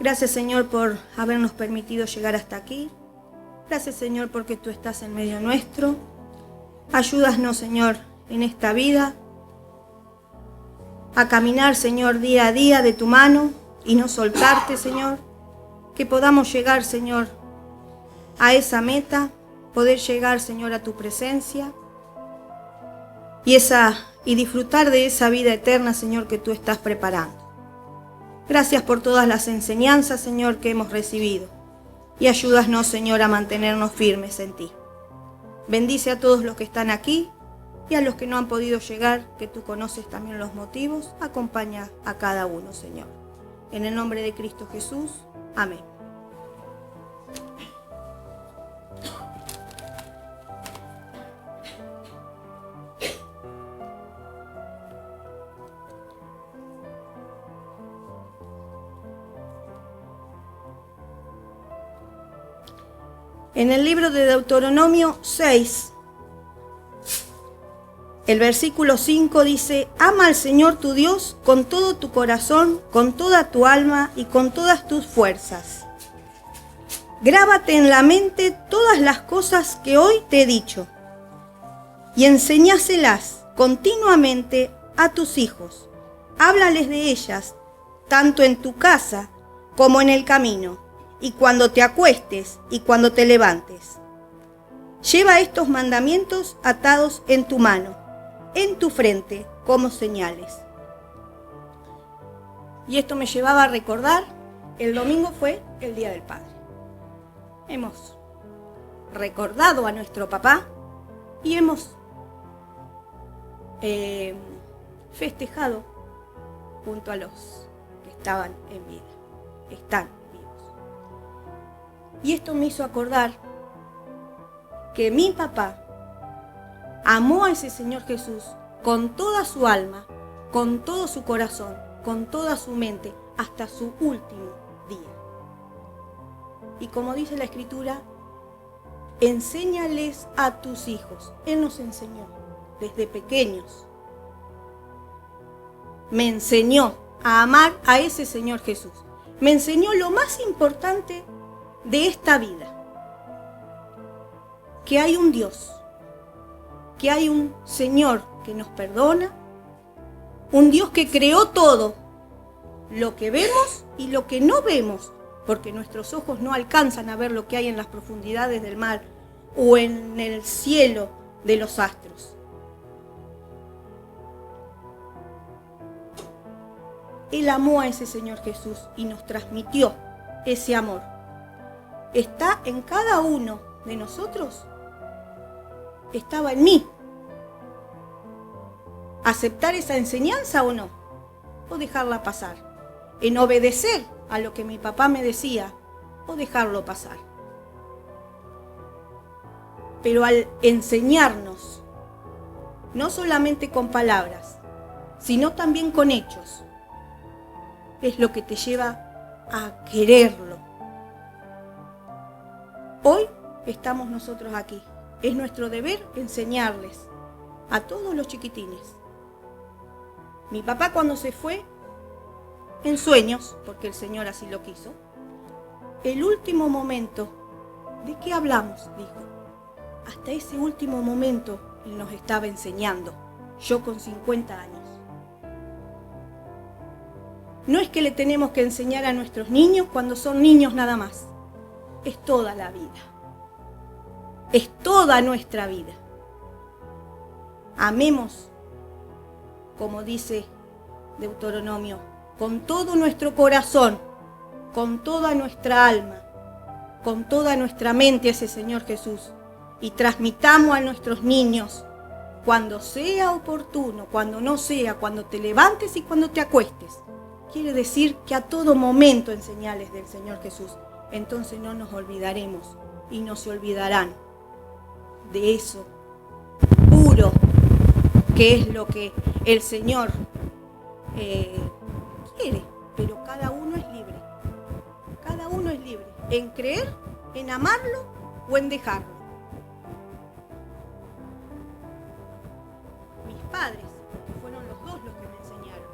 Gracias, Señor, por habernos permitido llegar hasta aquí. Gracias, Señor, porque tú estás en medio nuestro. Ayúdanos, Señor, en esta vida a caminar, Señor, día a día de tu mano y no soltarte, Señor. Que podamos llegar, Señor, a esa meta, poder llegar, Señor, a tu presencia y disfrutar de esa vida eterna, Señor, que tú estás preparando. Gracias por todas las enseñanzas, Señor, que hemos recibido. Y ayúdanos, Señor, a mantenernos firmes en ti. Bendice a todos los que están aquí y a los que no han podido llegar, que tú conoces también los motivos. Acompaña a cada uno, Señor. En el nombre de Cristo Jesús. Amén. En el libro de Deuteronomio 6, el versículo 5 dice: ama al Señor tu Dios con todo tu corazón, con toda tu alma y con todas tus fuerzas. Grábate en la mente todas las cosas que hoy te he dicho y enséñaselas continuamente a tus hijos. Háblales de ellas, tanto en tu casa como en el camino, y cuando te acuestes y cuando te levantes. Lleva estos mandamientos atados en tu mano, en tu frente, como señales. Y esto me llevaba a recordar, el domingo fue el Día del Padre. Hemos recordado a nuestro papá y hemos festejado junto a los que estaban en vida, están vivos. Y esto me hizo acordar que mi papá amó a ese Señor Jesús con toda su alma, con todo su corazón, con toda su mente, hasta su último día. Y como dice la Escritura, enséñales a tus hijos. Él nos enseñó desde pequeños. Me enseñó a amar a ese Señor Jesús. Me enseñó lo más importante de esta vida, que hay un Dios, que hay un Señor que nos perdona, un Dios que creó todo, lo que vemos y lo que no vemos, porque nuestros ojos no alcanzan a ver lo que hay en las profundidades del mar o en el cielo de los astros. Él amó a ese Señor Jesús y nos transmitió ese amor. Está en cada uno de nosotros. Estaba en mí. ¿Aceptar esa enseñanza o no? O dejarla pasar. En obedecer a lo que mi papá me decía, o dejarlo pasar. Pero al enseñarnos, no solamente con palabras, sino también con hechos, es lo que te lleva a quererlo. Hoy estamos nosotros aquí. Es nuestro deber enseñarles a todos los chiquitines. Mi papá, cuando se fue, en sueños, porque el Señor así lo quiso, el último momento, ¿de qué hablamos?, dijo. Hasta ese último momento Él nos estaba enseñando, yo con 50 años. No es que le tenemos que enseñar a nuestros niños cuando son niños nada más. Es toda la vida. Es toda nuestra vida. Amemos, como dice Deuteronomio, con todo nuestro corazón, con toda nuestra alma, con toda nuestra mente a ese Señor Jesús. Y transmitamos a nuestros niños, cuando sea oportuno, cuando no sea, cuando te levantes y cuando te acuestes. Quiere decir que a todo momento enseñales del Señor Jesús. Entonces no nos olvidaremos y no se olvidarán de eso puro que es lo que el Señor quiere. Pero cada uno es libre. Cada uno es libre en creer, en amarlo o en dejarlo. Mis padres, porque fueron los dos los que me enseñaron.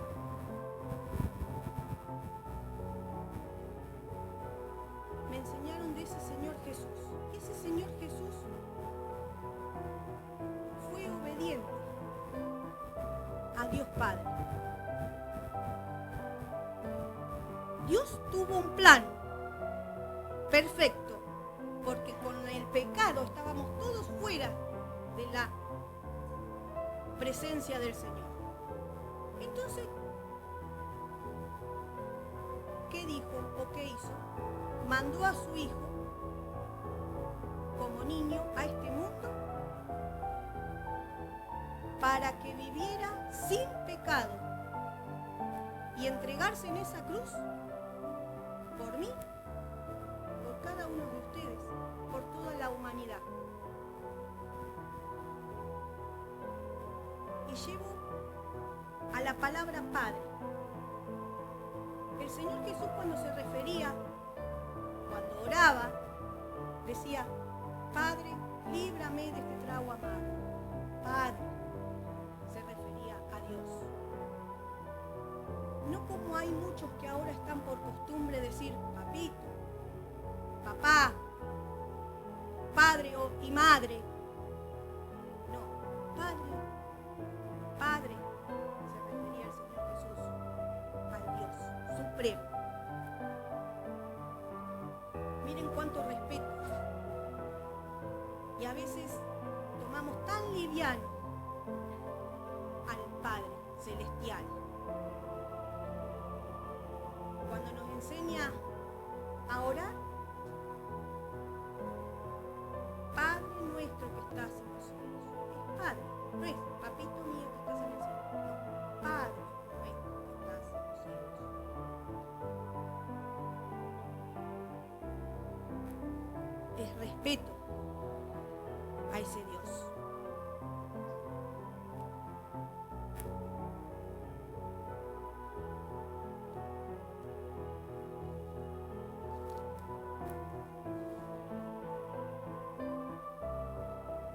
Padre. Dios tuvo un plan perfecto, porque con el pecado estábamos todos fuera de la presencia del Señor. Entonces, ¿qué dijo o qué hizo? Mandó a su Hijo como niño a este mundo para que viviera sin pecado y entregarse en esa cruz por mí, por cada uno de ustedes, por toda la humanidad. Y llevo a la palabra Padre. El Señor Jesús, cuando se refería, cuando oraba, decía: Padre, líbrame de este trago amargo. Padre, se refería a Dios. No como hay muchos que ahora están por costumbre decir papito, papá, padre y madre. No, Padre, Padre, se refería al Señor Jesús, al Dios Supremo. Miren cuánto respeto. Y a veces tomamos tan liviano al Padre Celestial. Cuando nos enseña a orar, Padre nuestro que estás en los cielos. Es Padre, no es papito mío que estás en el cielo. No, Padre nuestro que estás en los cielos. Es respeto a ese Dios.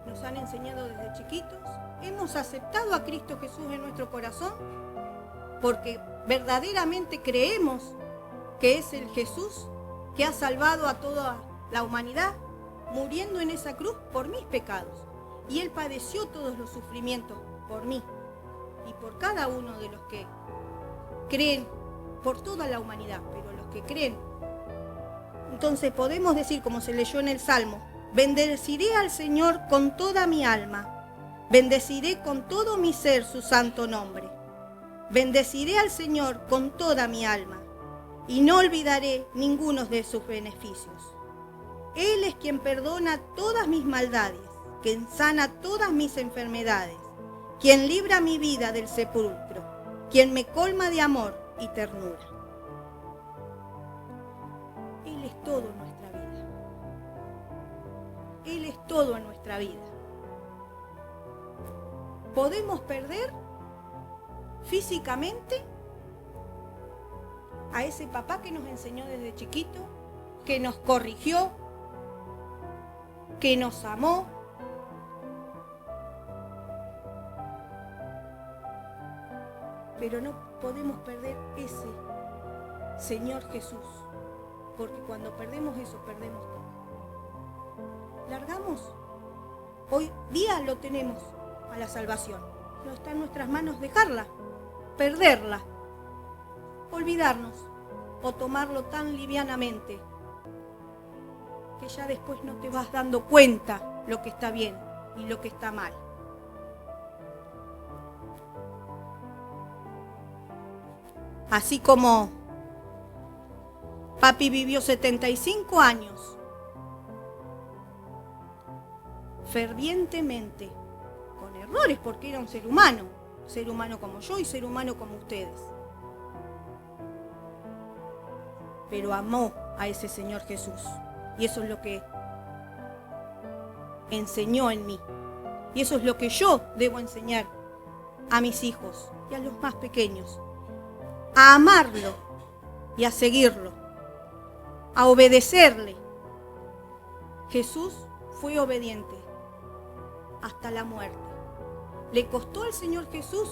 Nos han enseñado desde chiquitos, hemos aceptado a Cristo Jesús en nuestro corazón porque verdaderamente creemos que es el Jesús que ha salvado a toda la humanidad, muriendo en esa cruz por mis pecados. Y Él padeció todos los sufrimientos por mí y por cada uno de los que creen, por toda la humanidad, pero los que creen. Entonces podemos decir, como se leyó en el Salmo: bendeciré al Señor con toda mi alma, bendeciré con todo mi ser su santo nombre. Bendeciré al Señor con toda mi alma y no olvidaré ninguno de sus beneficios. Él es quien perdona todas mis maldades, quien sana todas mis enfermedades, quien libra mi vida del sepulcro, quien me colma de amor y ternura. Él es todo en nuestra vida. Él es todo en nuestra vida. Podemos perder físicamente a ese papá que nos enseñó desde chiquito, que nos corrigió, que nos amó, pero no podemos perder ese Señor Jesús, porque cuando perdemos eso, perdemos todo. Largamos. Hoy día lo tenemos a la salvación, no está en nuestras manos dejarla, perderla, olvidarnos o tomarlo tan livianamente que ya después no te vas dando cuenta lo que está bien y lo que está mal. Así como papi vivió 75 años fervientemente, con errores porque era un ser humano como yo y ser humano como ustedes, pero amó a ese Señor Jesús. Y eso es lo que enseñó en mí. Y eso es lo que yo debo enseñar a mis hijos y a los más pequeños. A amarlo y a seguirlo. A obedecerle. Jesús fue obediente hasta la muerte. ¿Le costó al Señor Jesús?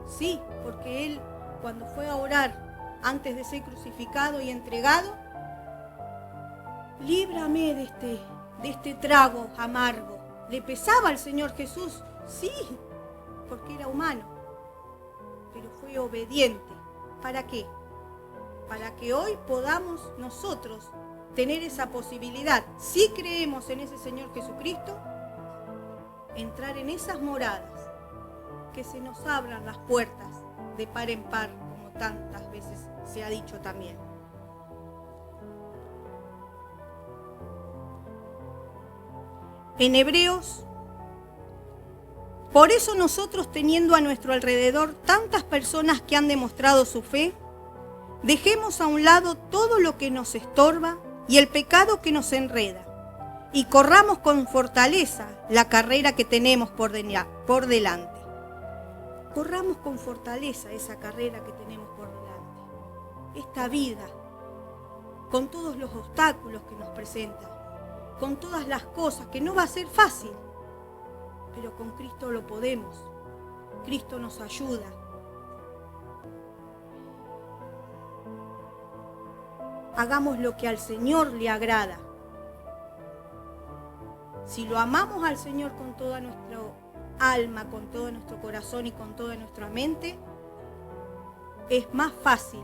Sí, porque Él, cuando fue a orar antes de ser crucificado y entregado, líbrame de este trago amargo. ¿Le pesaba al Señor Jesús? Sí, porque era humano. pero fue obediente. ¿Para qué? Para que hoy podamos nosotros tener esa posibilidad, si creemos en ese Señor Jesucristo, entrar en esas moradas, que se nos abran las puertas de par en par, como tantas veces se ha dicho también. En Hebreos, por eso nosotros, teniendo a nuestro alrededor tantas personas que han demostrado su fe, dejemos a un lado todo lo que nos estorba y el pecado que nos enreda, y corramos con fortaleza la carrera que tenemos por delante. Corramos con fortaleza esa carrera que tenemos por delante. Esta vida, con todos los obstáculos que nos presentan, con todas las cosas, que no va a ser fácil, pero con Cristo lo podemos. Cristo nos ayuda. Hagamos lo que al Señor le agrada. Si lo amamos al Señor con toda nuestra alma, con todo nuestro corazón y con toda nuestra mente, es más fácil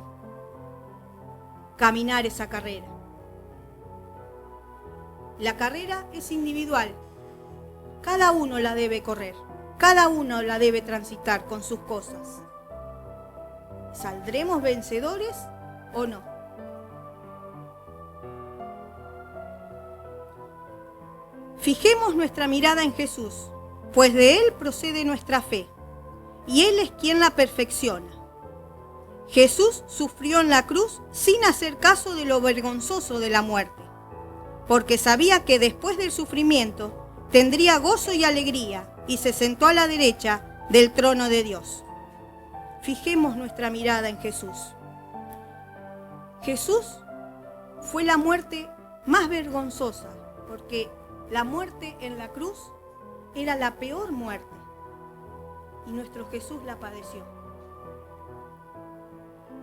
caminar esa carrera. La carrera es individual. Cada uno la debe correr. Cada uno la debe transitar con sus cosas. ¿Saldremos vencedores o no? Fijemos nuestra mirada en Jesús, pues de Él procede nuestra fe, y Él es quien la perfecciona. Jesús sufrió en la cruz sin hacer caso de lo vergonzoso de la muerte, porque sabía que después del sufrimiento tendría gozo y alegría, y se sentó a la derecha del trono de Dios. Fijemos nuestra mirada en Jesús. Jesús fue la muerte más vergonzosa, porque la muerte en la cruz era la peor muerte, y nuestro Jesús la padeció.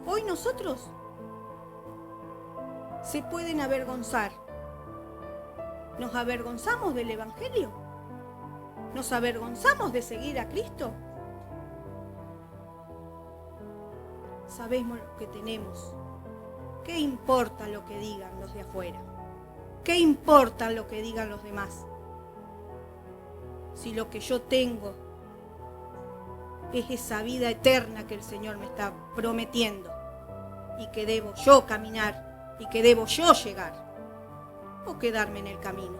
Hoy nosotros se pueden avergonzar. ¿Nos avergonzamos del Evangelio? ¿Nos avergonzamos de seguir a Cristo? Sabemos lo que tenemos. ¿Qué importa lo que digan los de afuera? ¿Qué importa lo que digan los demás? Si lo que yo tengo es esa vida eterna que el Señor me está prometiendo, y que debo yo caminar, y que debo yo llegar, o quedarme en el camino.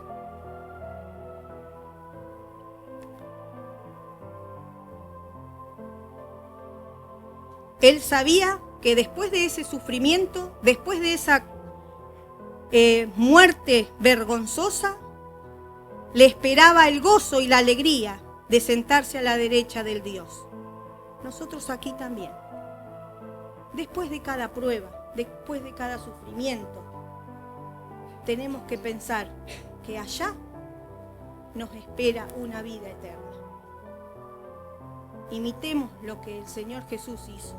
Él sabía que después de ese sufrimiento, después de esa muerte vergonzosa, le esperaba el gozo y la alegría de sentarse a la derecha del Dios. Nosotros aquí también, después de cada prueba, después de cada sufrimiento, tenemos que pensar que allá nos espera una vida eterna. Imitemos lo que el Señor Jesús hizo.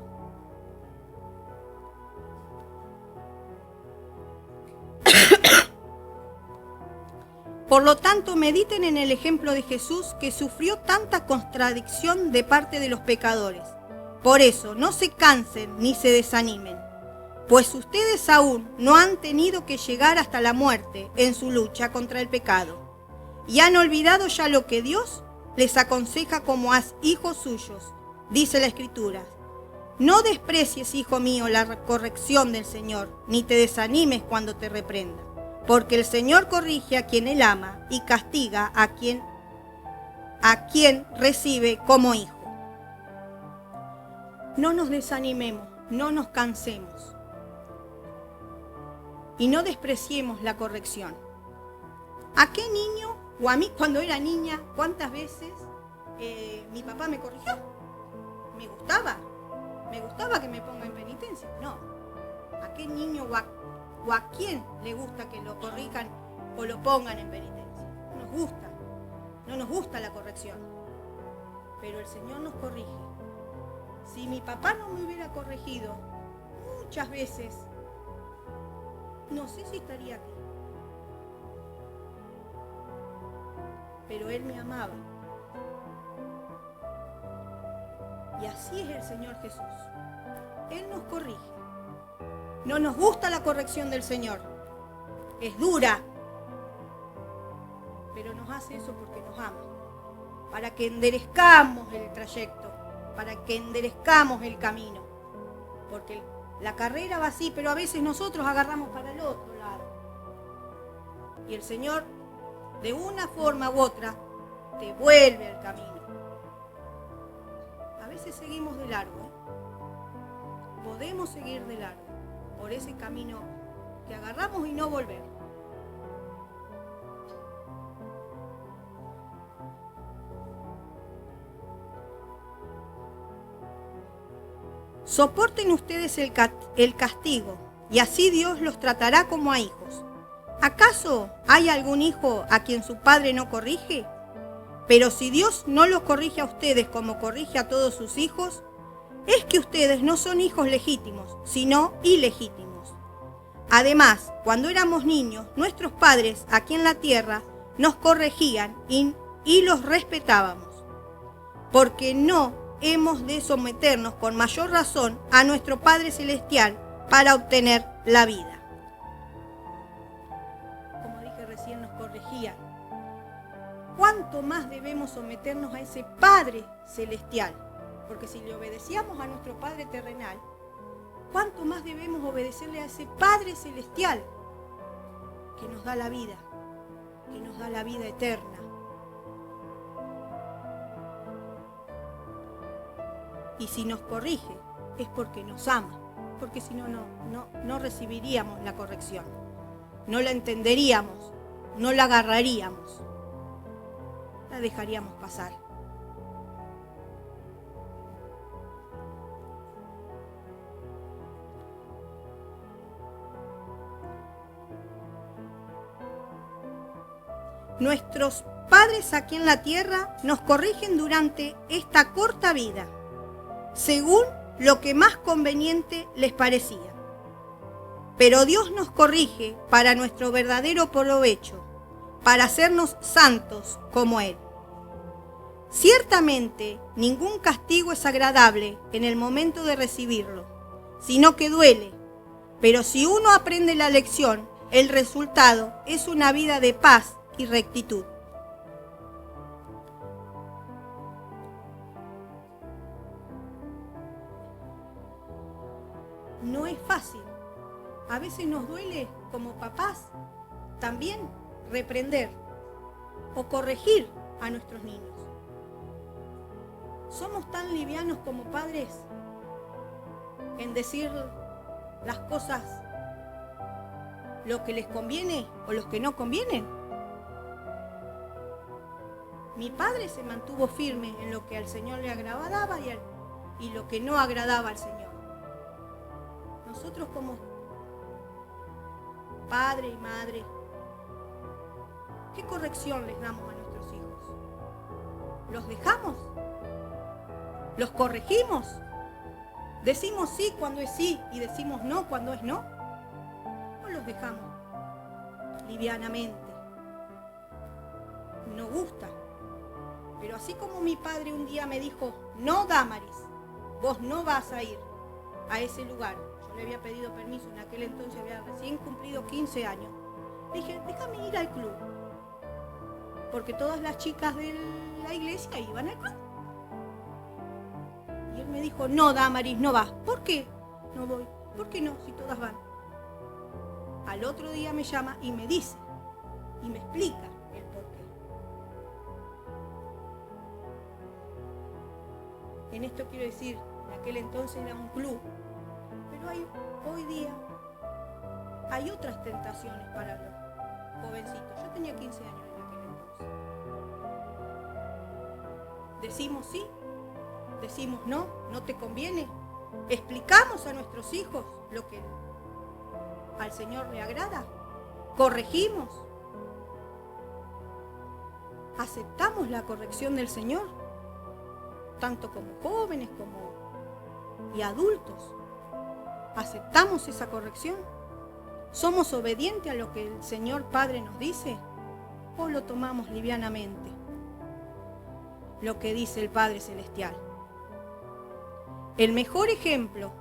Por lo tanto, mediten en el ejemplo de Jesús, que sufrió tanta contradicción de parte de los pecadores. Por eso, no se cansen ni se desanimen, pues ustedes aún no han tenido que llegar hasta la muerte en su lucha contra el pecado, y han olvidado ya lo que Dios les aconseja como a hijos suyos. Dice la Escritura: no desprecies, hijo mío, la corrección del Señor, ni te desanimes cuando te reprenda, porque el Señor corrige a quien Él ama y castiga a quien recibe como hijo. No nos desanimemos, no nos cansemos y no despreciemos la corrección. ¿A qué niño, o a mí cuando era niña, cuántas veces mi papá me corrigió? ¿Me gustaba que me ponga en penitencia? No. ¿A qué niño o a quién le gusta que lo corrijan o lo pongan en penitencia? No nos gusta la corrección, pero el Señor nos corrige. Si mi papá no me hubiera corregido muchas veces, no sé si estaría aquí, pero Él me amaba Y así es el Señor Jesús. Él nos corrige. No nos gusta la corrección del Señor. Es dura. Pero nos hace eso porque nos ama. Para que enderezcamos el trayecto. Para que enderezcamos el camino. Porque la carrera va así, pero a veces nosotros agarramos para el otro lado. Y el Señor, de una forma u otra, te vuelve al camino. A veces seguimos de largo. Podemos seguir de largo por ese camino que agarramos y no volver. Soporten ustedes el castigo, y así Dios los tratará como a hijos. ¿Acaso hay algún hijo a quien su padre no corrige? Pero si Dios no los corrige a ustedes como corrige a todos sus hijos, es que ustedes no son hijos legítimos, sino ilegítimos. Además, cuando éramos niños, nuestros padres aquí en la tierra nos corregían y los respetábamos, porque no hemos de someternos con mayor razón a nuestro Padre Celestial para obtener la vida. Como dije recién, nos corregían. ¿Cuánto más debemos someternos a ese Padre Celestial? Porque si le obedecíamos a nuestro Padre terrenal, ¿cuánto más debemos obedecerle a ese Padre Celestial que nos da la vida, que nos da la vida eterna? Y si nos corrige, es porque nos ama, porque si no, no recibiríamos la corrección, no la entenderíamos, no la agarraríamos, la dejaríamos pasar. Nuestros padres aquí en la tierra nos corrigen durante esta corta vida, según lo que más conveniente les parecía. Pero Dios nos corrige para nuestro verdadero provecho, para hacernos santos como Él. Ciertamente, ningún castigo es agradable en el momento de recibirlo, sino que duele. Pero si uno aprende la lección, el resultado es una vida de paz y rectitud. No es fácil. A veces nos duele, como papás, también reprender o corregir a nuestros niños. Somos tan livianos como padres en decir las cosas, lo que les conviene o los que no convienen. Mi padre se mantuvo firme en lo que al Señor le agradaba y lo que no agradaba al Señor. Nosotros como padre y madre, ¿qué corrección les damos a nuestros hijos? ¿Los dejamos? ¿Los corregimos? ¿Decimos sí cuando es sí y decimos no cuando es no? ¿O los dejamos livianamente? Nos gusta. Pero así como mi padre un día me dijo, no, Damaris, vos no vas a ir a ese lugar. Yo le había pedido permiso, en aquel entonces había recién cumplido 15 años. Le dije, déjame ir al club. Porque todas las chicas de la iglesia iban al club. Y él me dijo, no, Damaris, no vas. ¿Por qué no voy? ¿Por qué no, si todas van? Al otro día me llama y me dice, y me explica el por qué. En esto quiero decir, en aquel entonces era un club, pero hoy día hay otras tentaciones para los jovencitos. Yo tenía 15 años en aquel entonces. Decimos sí, decimos no, no te conviene. Explicamos a nuestros hijos lo que al Señor le agrada. Corregimos. Aceptamos la corrección del Señor, tanto como jóvenes y adultos. ¿Aceptamos esa corrección? ¿Somos obedientes a lo que el Señor Padre nos dice? ¿O lo tomamos livianamente? Lo que dice el Padre Celestial. El mejor ejemplo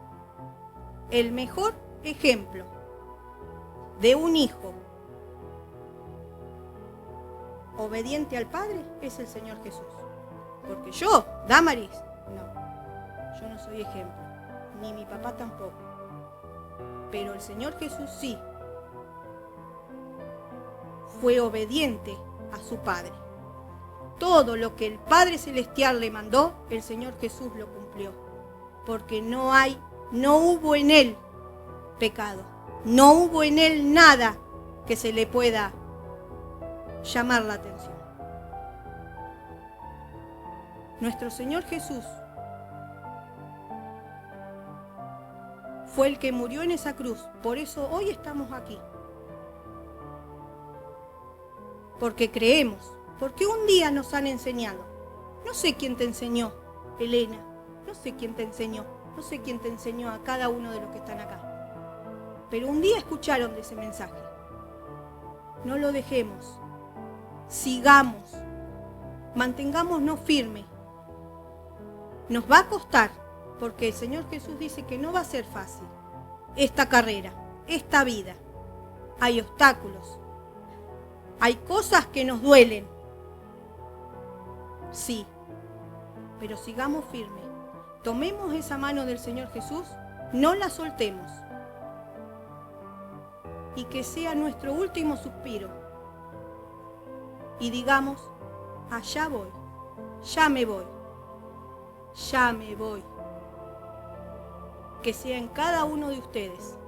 de un hijo obediente al Padre es el Señor Jesús. Porque yo, Damaris, no, yo no soy ejemplo, ni mi papá tampoco. Pero el Señor Jesús sí fue obediente a su Padre. Todo lo que el Padre Celestial le mandó, el Señor Jesús lo cumplió. Porque no hubo en él pecado, no hubo en él nada que se le pueda llamar la atención. Nuestro Señor Jesús fue el que murió en esa cruz, por eso hoy estamos aquí. Porque creemos, porque un día nos han enseñado. No sé quién te enseñó, Elena, no sé quién te enseñó, no sé quién te enseñó a cada uno de los que están acá. Pero un día escucharon de ese mensaje. No lo dejemos, sigamos, mantengámonos firmes. Nos va a costar, porque el Señor Jesús dice que no va a ser fácil esta carrera, esta vida. Hay obstáculos, hay cosas que nos duelen, sí, pero sigamos firmes. Tomemos esa mano del Señor Jesús, no la soltemos. Y que sea nuestro último suspiro. Y digamos, allá voy, ya me voy, ya me voy. Que sea en cada uno de ustedes.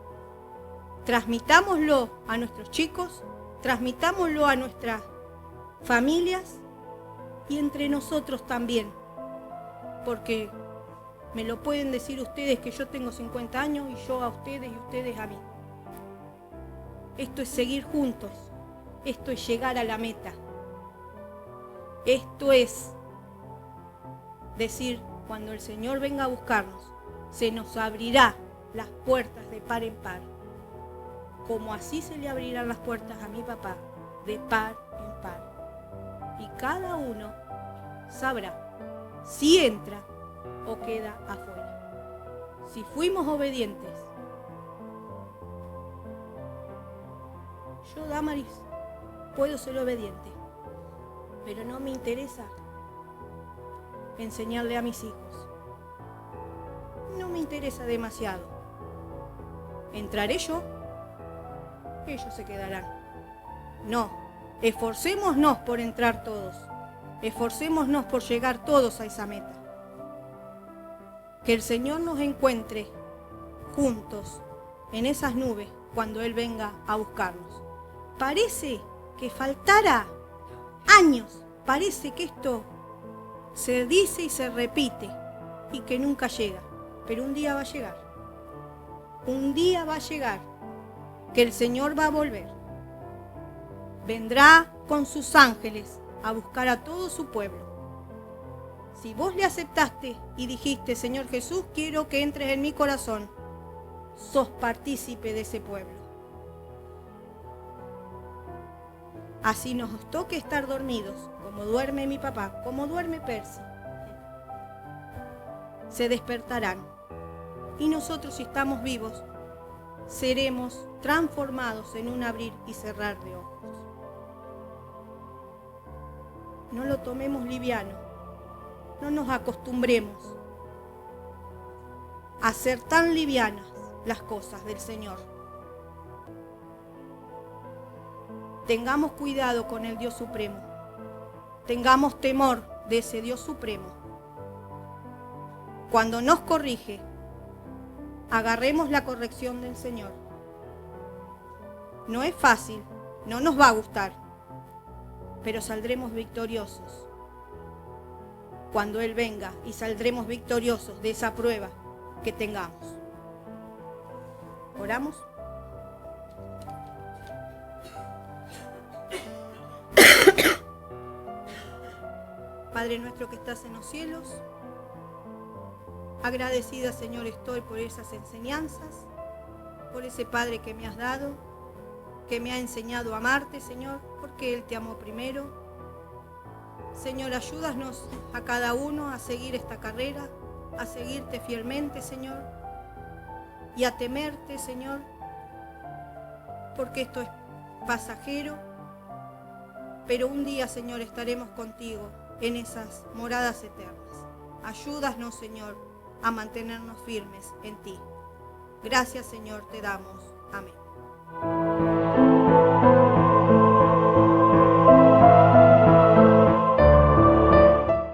Transmitámoslo a nuestros chicos, transmitámoslo a nuestras familias y entre nosotros también. Porque me lo pueden decir ustedes que yo tengo 50 años y yo a ustedes y ustedes a mí. Esto es seguir juntos, esto es llegar a la meta. Esto es decir, cuando el Señor venga a buscarnos, se nos abrirá las puertas de par en par, como así se le abrirán las puertas a mi papá, de par en par. Y cada uno sabrá si entra o queda afuera. Si fuimos obedientes. Yo, Damaris, puedo ser obediente, pero no me interesa enseñarle a mis hijos. No me interesa demasiado. ¿Entraré yo? Ellos se quedarán. No, esforcémonos por entrar todos. Esforcémonos por llegar todos a esa meta. Que el Señor nos encuentre juntos en esas nubes cuando Él venga a buscarnos. Parece que faltara años, parece que esto se dice y se repite y que nunca llega, pero un día va a llegar. Un día va a llegar que el Señor va a volver. Vendrá con sus ángeles a buscar a todo su pueblo. Si vos le aceptaste y dijiste, Señor Jesús, quiero que entres en mi corazón, sos partícipe de ese pueblo. Así nos toque estar dormidos, como duerme mi papá, como duerme Percy. Se despertarán. Y nosotros, si estamos vivos, seremos transformados en un abrir y cerrar de ojos. No lo tomemos liviano. No nos acostumbremos a ser tan livianas las cosas del Señor. Tengamos cuidado con el Dios Supremo. Tengamos temor de ese Dios Supremo. Cuando nos corrige, agarremos la corrección del Señor. No es fácil, no nos va a gustar, pero saldremos victoriosos cuando Él venga y saldremos victoriosos de esa prueba que tengamos. ¿Oramos? Padre nuestro que estás en los cielos, agradecida, Señor, estoy por esas enseñanzas, por ese Padre que me has dado, que me ha enseñado a amarte, Señor, porque Él te amó primero. Señor, ayúdanos a cada uno a seguir esta carrera, a seguirte fielmente, Señor, y a temerte, Señor, porque esto es pasajero, pero un día, Señor, estaremos contigo en esas moradas eternas. Ayúdanos, Señor, a mantenernos firmes en ti. Gracias, Señor, te damos. Amén.